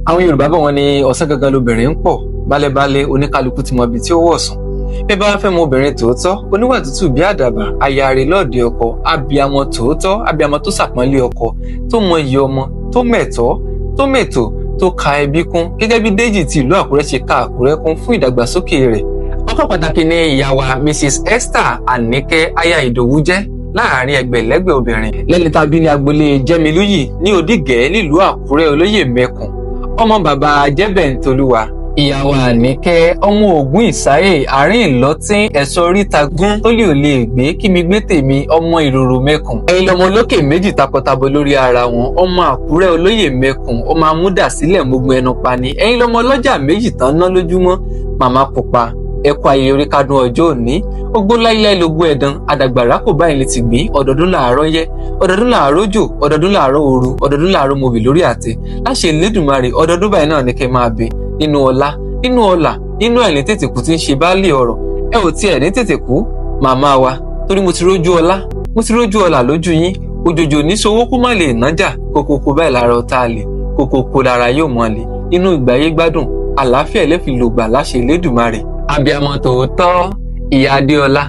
Àwọn Yorùbá bọ̀ wọ́n ní ọ̀sán gangan lobìnrin ń pọ̀, bálẹ̀bálẹ̀ oníkálukú ti mọ ibi tí ó wọ̀ sùn. Bí bá fẹ́ mọ obìnrin tòótọ́, oníwà tútù bí àdàbà, aya rere lọ́ọ̀dẹ ọkọ, abiyamọ tòótọ́, abiyamọ tó ṣàpọ́nlé ọkọ, tó mọ iyì ọmọ, tó mẹ̀tọ́, tó mẹ̀tò, tó ka ẹbí kún, gẹ́gẹ́ bí Déjì ti ìlú Àkúrẹ́ ṣe ka Àkúrẹ́ kún fún ìdàgbàsókè rẹ̀. Ọkọ pàtàkì ni ìyá wa Mrs. Esther Àníkẹ́ aya Ìdòwú jẹ́ láàárín ẹgbẹ̀lẹ́gbẹ̀ obìnrin. Lẹ́ni tàbí ní agboolé Jẹ́milúyì ní Òdìgẹ́ nílùú Àkúrẹ́ olóyè mẹ́kùn, ọmọ bàbá Jẹ́bẹ̀ntolúwa. Ìyá wa Àníkẹ́ ọmọ Ògún Ìsáyè àárín ìlọ́tín ẹ̀sọ́ oríta gún tó lè ò lè gbé kí mi gbé tèmi ọmọ ìrorò mẹ́kùn. Ẹ̀yin lọmọ olókè méjì takọtabo lórí ara wọn, ọmọ Àkúrẹ́ olóyè mẹ́kùn, ọmọ amúdàsílẹ̀ mogun ẹnu pani. Ẹ̀yin lọmọ ọlọ́jà méjì tán ná lójúmọ́, màmá pupa ẹkọ ayẹyẹ orí kádùn ọjọ́ òní. Ogbó láíláí lógún ẹ̀dán, àdàgbàrá kò báyìí lè ti gbìn, ọdọọdún làárọ̀ yẹ, ọdọọdún làárọ̀ jò, ọdọọdún làárọ̀ ooru, ọdọọdún làárọ̀ mobì lórí àtẹ. Láṣẹ Elédùmarè ọdọọdún báyìí náà ní kẹ́ máa bẹ nínú ọlá, nínú ọlà, nínú ẹ̀ní tètè kú tí ń ṣe baálé ọ̀rọ̀. Ẹ ò tiẹ̀ ní tètè kú màmá wa, torí mo ti rójú ọlá, mo ti rójú ọlà lójú yín. Òjòjò ní sowó kó má lè nájà, kókókó báyìí lára ọ̀tá lè, kókókó lára yóò mọ́ lè. Inú ìgbáyé gbádùn, àlàáfíà lẹ́fì lògbà láṣẹ Elédùmarè. Abiyamọ tòótọ́, ìyá Adéọlá,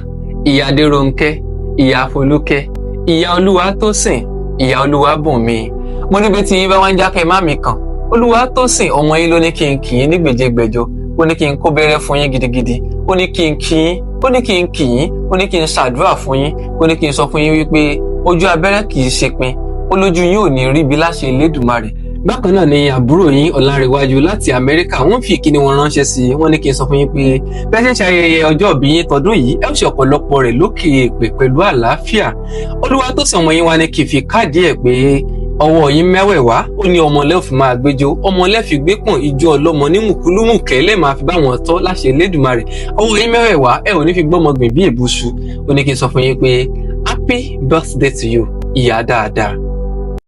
ìyá Adérónkẹ́, ìyá Folúkẹ́, ìyá Olúwatósìn, ìyá Olúwabùnmi. Mo níbi tí yín bá wá ń jákẹ́ má mi kàn. Olúwatósìn ọmọ yín ló ní kí n kì í ní gbèjégbèjọ, ó ní kí n kó bẹ̀rẹ̀ fún yín gidigidi, ó ní kí n kì í, ó ní kí n kì í, ó ní kí n ṣàdúrà fún yín, ó ní kí n sọ fún yín wípé ojú abẹ́rẹ́ kì í ṣe pin, ó lójú yín ò ní rí bí láṣẹ Elédùmarè. Bákan náà ni àbúrò yín Ọlárẹ̀wájú láti Amẹ́ríkà, wọ́n fi ìkíni wọn ránṣẹ́ sí i, wọ́n ní kí n sọ fún yín pé bẹ́ẹ̀ ṣe ń ṣe ayẹyẹ ọjọ́ ìbí yín tọdún yìí, ẹ ó ṣe ọ̀pọ̀lọpọ̀ rẹ̀ lókè èèpẹ̀ pẹ̀lú àlàáfíà. Olúwatósìn ọmọ yín wá ní kí n fi káàdì ẹ̀ pé ọwọ́ yín mẹ́wẹ̀ẹ̀wá, ó ní ọmọ lẹ́ẹ̀fì máa gbẹ́jọ, ọmọ lẹ́ẹ̀fì gbẹ́pọ̀n ìjọ ọlọ́mọ ní mùkúlùmùkẹ́ lẹ́ẹ̀ máa fi bá wọn tọ́ láṣẹ Elédùmarè. Ọwọ́ yín mẹ́wẹ̀ẹ̀wá ẹ ò ní fi gbọ́mọ gbìn bí èbùsù. Ó ní kí n sọ fún yín pé happy birthday to you, ìyá dáadáa.